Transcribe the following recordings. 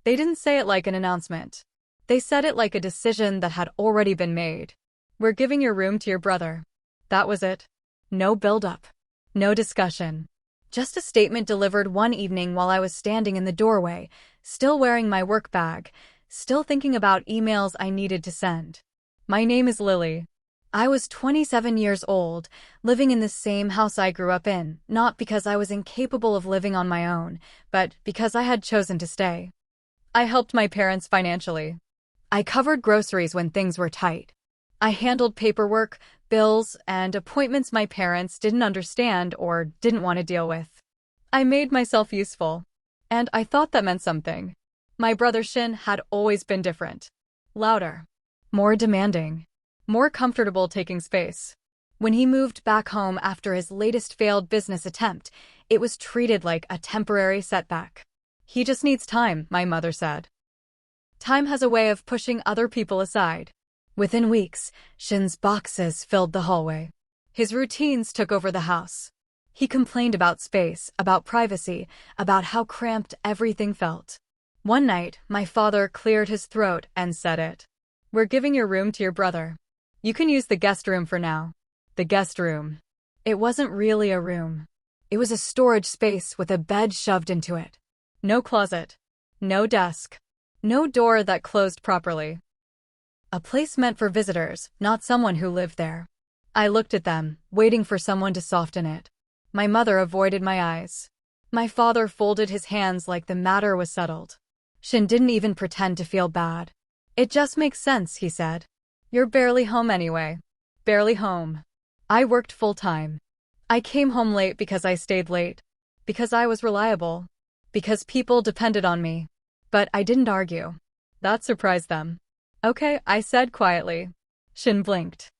They didn't say it like an announcement. They said it like a decision that had already been made. We're giving your room to your brother. That was it. No build-up. No discussion. Just a statement delivered one evening while I was standing in the doorway, still wearing my work bag, still thinking about emails I needed to send. My name is Lily. I was 27 years old, living in the same house I grew up in, not because I was incapable of living on my own, but because I had chosen to stay. I helped my parents financially. I covered groceries when things were tight. I handled paperwork, bills, and appointments my parents didn't understand or didn't want to deal with. I made myself useful. And I thought that meant something. My brother Shin had always been different. Louder. More demanding. More comfortable taking space. When he moved back home after his latest failed business attempt, it was treated like a temporary setback. He just needs time, my mother said. Time has a way of pushing other people aside. Within weeks, Shin's boxes filled the hallway. His routines took over the house. He complained about space, about privacy, about how cramped everything felt. One night, my father cleared his throat and said it. We're giving your room to your brother. You can use the guest room for now. The guest room. It wasn't really a room. It was a storage space with a bed shoved into it. No closet. No desk. No door that closed properly. A place meant for visitors, not someone who lived there. I looked at them, waiting for someone to soften it. My mother avoided my eyes. My father folded his hands like the matter was settled. Shin didn't even pretend to feel bad. It just makes sense, he said. You're barely home anyway. Barely home. I worked full-time. I came home late because I stayed late. Because I was reliable. Because people depended on me. But I didn't argue. That surprised them. Okay, I said quietly. Shin blinked.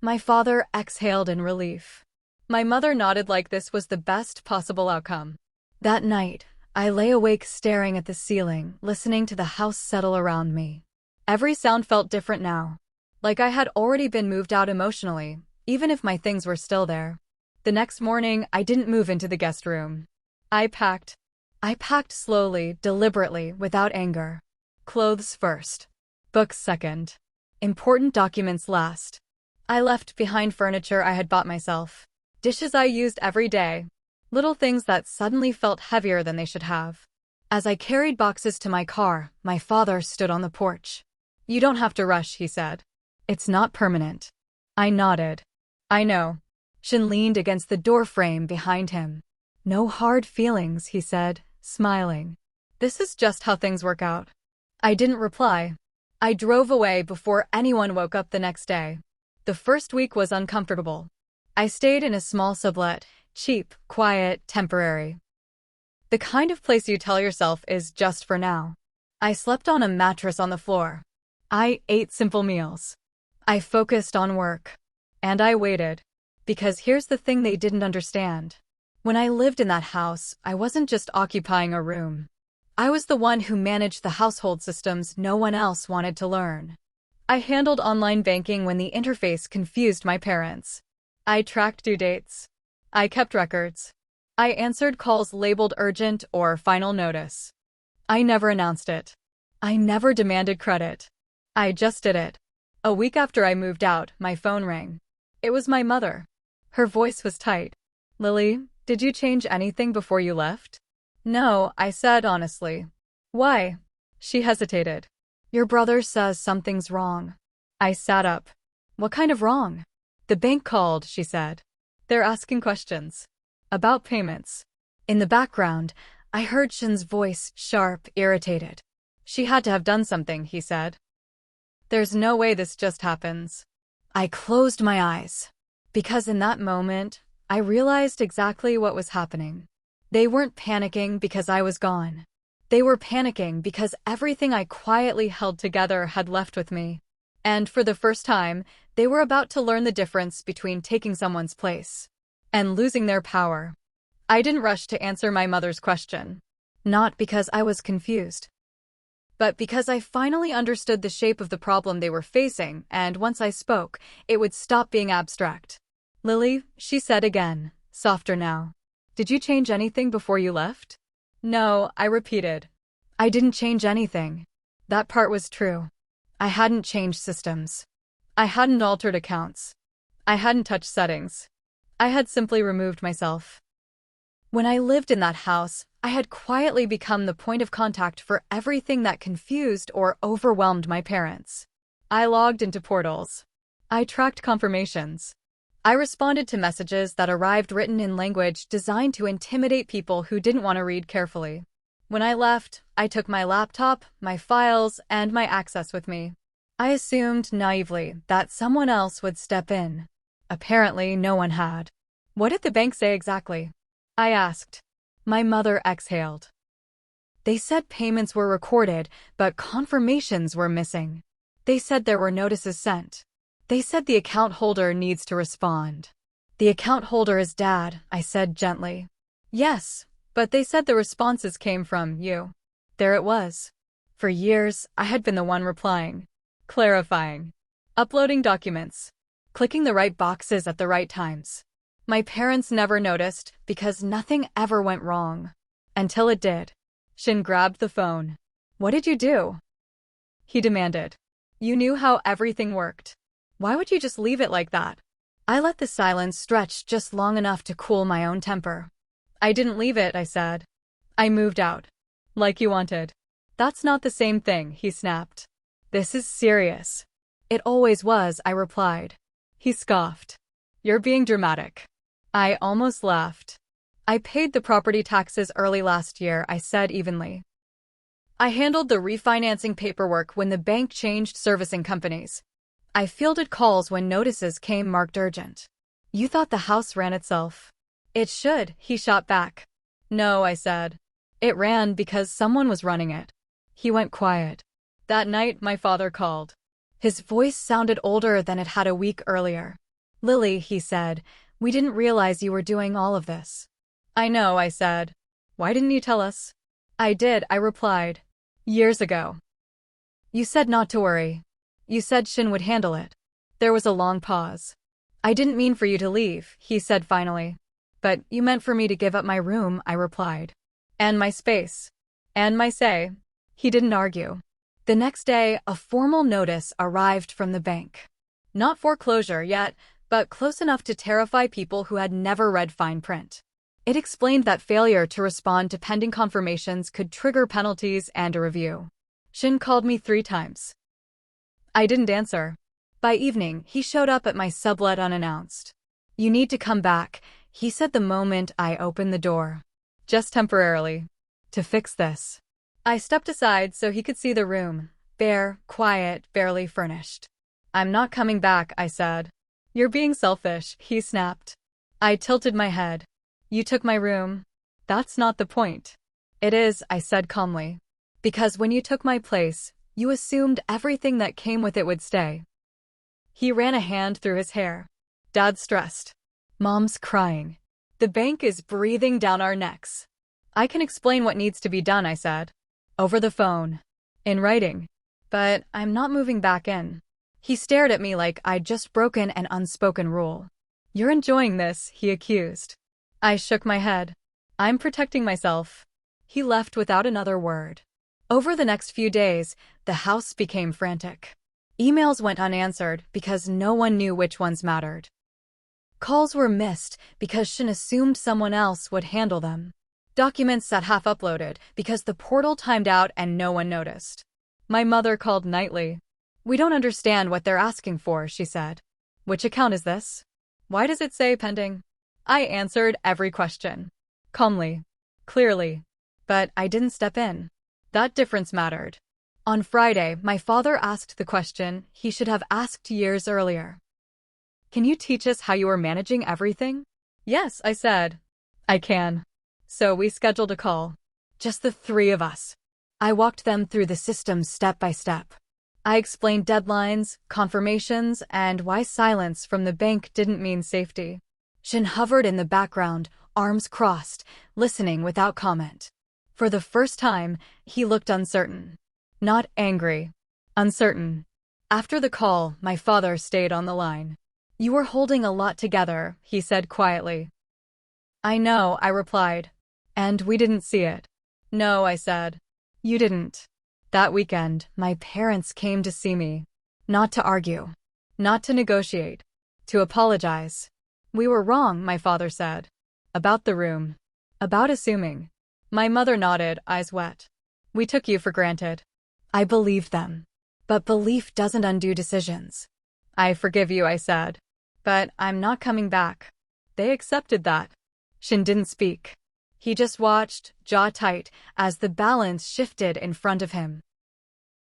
My father exhaled in relief. My mother nodded like this was the best possible outcome. That night, I lay awake staring at the ceiling, listening to the house settle around me. Every sound felt different now. Like I had already been moved out emotionally, even if my things were still there. The next morning, I didn't move into the guest room. I packed. I packed slowly, deliberately, without anger. Clothes first. Books second. Important documents last. I left behind furniture I had bought myself. Dishes I used every day. Little things that suddenly felt heavier than they should have. As I carried boxes to my car, my father stood on the porch. You don't have to rush, he said. It's not permanent. I nodded. I know. Shin leaned against the doorframe behind him. No hard feelings, he said, smiling. This is just how things work out. I didn't reply. I drove away before anyone woke up the next day. The first week was uncomfortable. I stayed in a small sublet, cheap, quiet, temporary. The kind of place you tell yourself is just for now. I slept on a mattress on the floor. I ate simple meals. I focused on work. And I waited. Because here's the thing they didn't understand. When I lived in that house, I wasn't just occupying a room. I was the one who managed the household systems no one else wanted to learn. I handled online banking when the interface confused my parents. I tracked due dates. I kept records. I answered calls labeled urgent or final notice. I never announced it. I never demanded credit. I just did it. A week after I moved out, my phone rang. It was my mother. Her voice was tight. Lily, did you change anything before you left? No, I said honestly. Why? She hesitated. Your brother says something's wrong. I sat up. What kind of wrong? The bank called, she said. They're asking questions. About payments. In the background, I heard Shin's voice, sharp, irritated. She had to have done something, he said. There's no way this just happens. I closed my eyes. Because in that moment, I realized exactly what was happening. They weren't panicking because I was gone. They were panicking because everything I quietly held together had left with me. And for the first time, they were about to learn the difference between taking someone's place and losing their power. I didn't rush to answer my mother's question. Not because I was confused, but because I finally understood the shape of the problem they were facing, and once I spoke, it would stop being abstract. Lily, she said again, softer now. Did you change anything before you left? No, I repeated. I didn't change anything. That part was true. I hadn't changed systems. I hadn't altered accounts. I hadn't touched settings. I had simply removed myself. When I lived in that house, I had quietly become the point of contact for everything that confused or overwhelmed my parents. I logged into portals. I tracked confirmations. I responded to messages that arrived written in language designed to intimidate people who didn't want to read carefully. When I left, I took my laptop, my files, and my access with me. I assumed naively that someone else would step in. Apparently, no one had. What did the bank say exactly? I asked. My mother exhaled. They said payments were recorded, but confirmations were missing. They said there were notices sent. They said the account holder needs to respond. The account holder is Dad, I said gently. Yes, but they said the responses came from you. There it was. For years, I had been the one replying, clarifying, uploading documents, clicking the right boxes at the right times. My parents never noticed because nothing ever went wrong. Until it did. Shin grabbed the phone. What did you do? He demanded. You knew how everything worked. Why would you just leave it like that? I let the silence stretch just long enough to cool my own temper. I didn't leave it, I said. I moved out. Like you wanted. That's not the same thing, he snapped. This is serious. It always was, I replied. He scoffed. You're being dramatic. I almost laughed. I paid the property taxes early last year, I said evenly. I handled the refinancing paperwork when the bank changed servicing companies. I fielded calls when notices came marked urgent. You thought the house ran itself. It should, he shot back. No, I said. It ran because someone was running it. He went quiet. That night, my father called. His voice sounded older than it had a week earlier. Lily, he said, we didn't realize you were doing all of this. I know, I said. Why didn't you tell us? I did, I replied. Years ago. You said not to worry. You said Shin would handle it. There was a long pause. I didn't mean for you to leave, he said finally. But you meant for me to give up my room, I replied. And my space. And my say. He didn't argue. The next day, a formal notice arrived from the bank. Not foreclosure yet, but close enough to terrify people who had never read fine print. It explained that failure to respond to pending confirmations could trigger penalties and a review. Shin called me 3 times. I didn't answer. By evening, he showed up at my sublet unannounced. You need to come back, he said the moment I opened the door. Just temporarily. To fix this. I stepped aside so he could see the room. Bare, quiet, barely furnished. I'm not coming back, I said. You're being selfish, he snapped. I tilted my head. You took my room. That's not the point. It is, I said calmly. Because when you took my place, you assumed everything that came with it would stay. He ran a hand through his hair. Dad's stressed. Mom's crying. The bank is breathing down our necks. I can explain what needs to be done, I said. Over the phone. In writing. But I'm not moving back in. He stared at me like I'd just broken an unspoken rule. You're enjoying this, he accused. I shook my head. I'm protecting myself. He left without another word. Over the next few days, the house became frantic. Emails went unanswered because no one knew which ones mattered. Calls were missed because Shin assumed someone else would handle them. Documents sat half uploaded because the portal timed out and no one noticed. My mother called nightly. We don't understand what they're asking for, she said. Which account is this? Why does it say pending? I answered every question. Calmly. Clearly. But I didn't step in. That difference mattered. On Friday, my father asked the question he should have asked years earlier. Can you teach us how you are managing everything? Yes, I said. I can. So we scheduled a call. Just the 3 of us. I walked them through the system step by step. I explained deadlines, confirmations, and why silence from the bank didn't mean safety. Shin hovered in the background, arms crossed, listening without comment. For the first time, he looked uncertain. Not angry. Uncertain. After the call, my father stayed on the line. You were holding a lot together, he said quietly. I know, I replied. And we didn't see it. No, I said. You didn't. That weekend, my parents came to see me. Not to argue. Not to negotiate. To apologize. We were wrong, my father said. About the room. About assuming. My mother nodded, eyes wet. We took you for granted. I believed them. But belief doesn't undo decisions. I forgive you, I said. But I'm not coming back. They accepted that. Shin didn't speak. He just watched, jaw tight, as the balance shifted in front of him.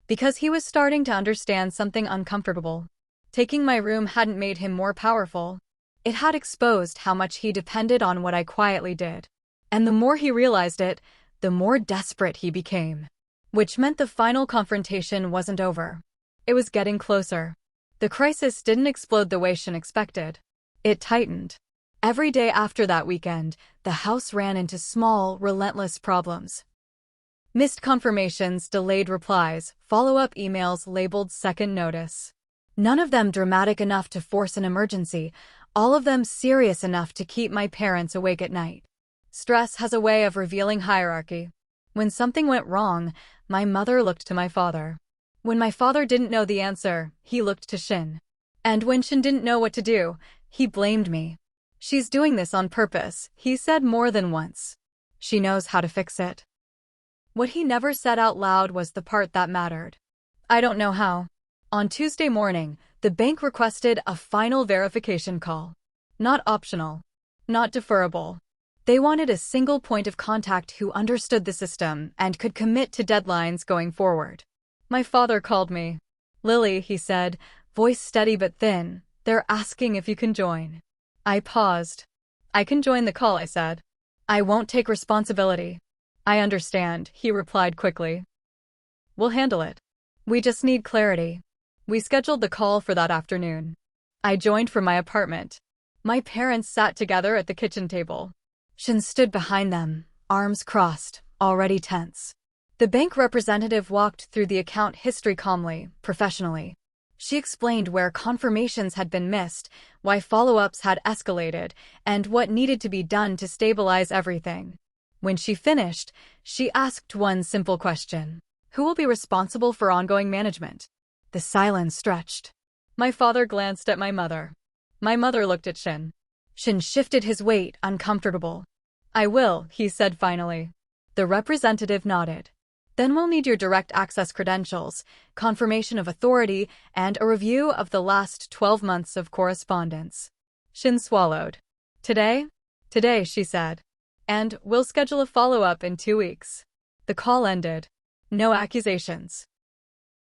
Because he was starting to understand something uncomfortable. Taking my room hadn't made him more powerful. It had exposed how much he depended on what I quietly did. And the more he realized it, the more desperate he became. Which meant the final confrontation wasn't over. It was getting closer. The crisis didn't explode the way Shin expected. It tightened. Every day after that weekend, the house ran into small, relentless problems. Missed confirmations, delayed replies, follow-up emails labeled second notice. None of them dramatic enough to force an emergency, all of them serious enough to keep my parents awake at night. Stress has a way of revealing hierarchy. When something went wrong, my mother looked to my father. When my father didn't know the answer, he looked to Shin. And when Shin didn't know what to do, he blamed me. She's doing this on purpose, he said more than once. She knows how to fix it. What he never said out loud was the part that mattered. I don't know how. On Tuesday morning, the bank requested a final verification call. Not optional. Not deferrable. They wanted a single point of contact who understood the system and could commit to deadlines going forward. My father called me. Lily, he said, voice steady but thin, they're asking if you can join. I paused. I can join the call, I said. I won't take responsibility. I understand, he replied quickly. We'll handle it. We just need clarity. We scheduled the call for that afternoon. I joined from my apartment. My parents sat together at the kitchen table. Shin stood behind them, arms crossed, already tense. The bank representative walked through the account history calmly, professionally. She explained where confirmations had been missed, why follow-ups had escalated, and what needed to be done to stabilize everything. When she finished, she asked one simple question. Who will be responsible for ongoing management? The silence stretched. My father glanced at my mother. My mother looked at Shin. Shin shifted his weight, uncomfortable. I will, he said finally. The representative nodded. Then we'll need your direct access credentials, confirmation of authority, and a review of the last 12 months of correspondence. Shin swallowed. Today? Today, she said. And we'll schedule a follow-up in 2 weeks. The call ended. No accusations.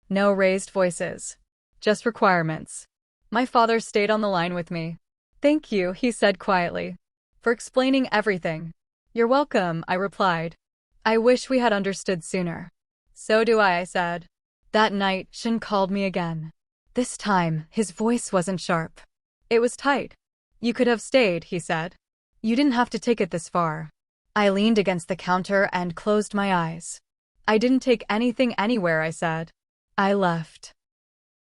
No raised voices. Just requirements. My father stayed on the line with me. Thank you, he said quietly, for explaining everything. You're welcome, I replied. I wish we had understood sooner. So do I said. That night, Shin called me again. This time, his voice wasn't sharp. It was tight. You could have stayed, he said. You didn't have to take it this far. I leaned against the counter and closed my eyes. I didn't take anything anywhere, I said. I left.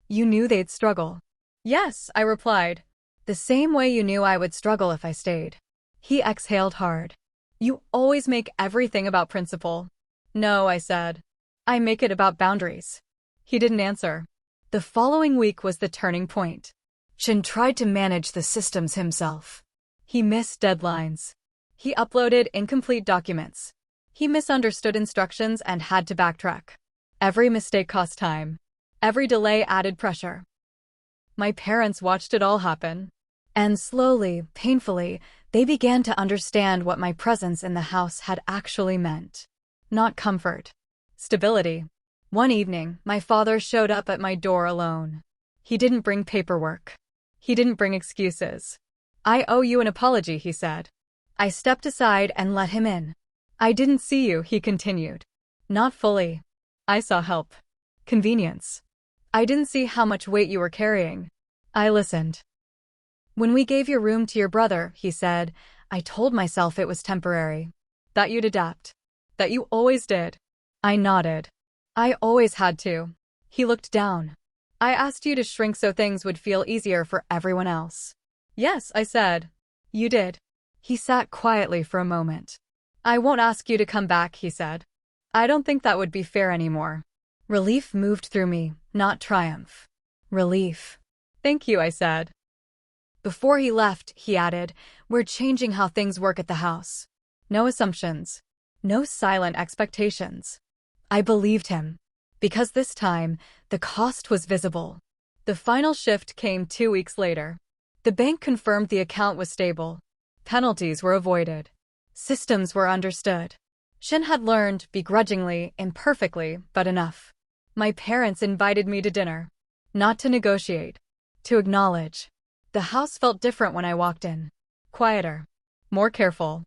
You knew they'd struggle. Yes, I replied. The same way you knew I would struggle if I stayed. He exhaled hard. You always make everything about principle. No, I said. I make it about boundaries. He didn't answer. The following week was the turning point. Shin tried to manage the systems himself. He missed deadlines. He uploaded incomplete documents. He misunderstood instructions and had to backtrack. Every mistake cost time. Every delay added pressure. My parents watched it all happen. And slowly, painfully, they began to understand what my presence in the house had actually meant. Not comfort. Stability. One evening, my father showed up at my door alone. He didn't bring paperwork. He didn't bring excuses. I owe you an apology, he said. I stepped aside and let him in. I didn't see you, he continued. Not fully. I saw help. Convenience. I didn't see how much weight you were carrying. I listened. When we gave your room to your brother, he said, I told myself it was temporary. That you'd adapt. That you always did. I nodded. I always had to. He looked down. I asked you to shrink so things would feel easier for everyone else. Yes, I said. You did. He sat quietly for a moment. I won't ask you to come back, he said. I don't think that would be fair anymore. Relief moved through me, not triumph. Relief. Thank you, I said. Before he left, he added, we're changing how things work at the house. No assumptions. No silent expectations. I believed him. Because this time, the cost was visible. The final shift came 2 weeks later. The bank confirmed the account was stable. Penalties were avoided. Systems were understood. Shin had learned, begrudgingly, imperfectly, but enough. My parents invited me to dinner. Not to negotiate. To acknowledge. The house felt different when I walked in. Quieter. More careful.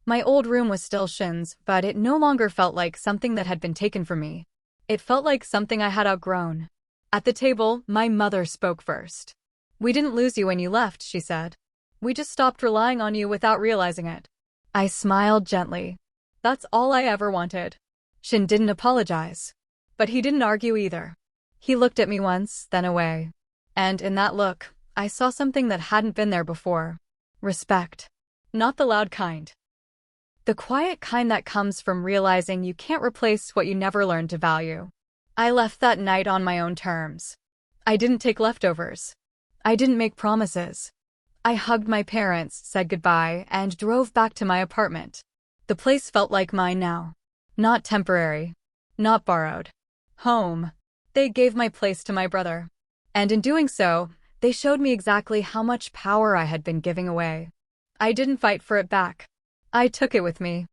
My old room was still Shin's, but it no longer felt like something that had been taken from me. It felt like something I had outgrown. At the table, my mother spoke first. We didn't lose you when you left, she said. We just stopped relying on you without realizing it. I smiled gently. That's all I ever wanted. Shin didn't apologize. But he didn't argue either. He looked at me once, then away. And in that look, I saw something that hadn't been there before. Respect. Not the loud kind. The quiet kind that comes from realizing you can't replace what you never learned to value. I left that night on my own terms. I didn't take leftovers. I didn't make promises. I hugged my parents, said goodbye, and drove back to my apartment. The place felt like mine now. Not temporary. Not borrowed. Home. They gave my place to my brother. And in doing so, they showed me exactly how much power I had been giving away. I didn't fight for it back. I took it with me.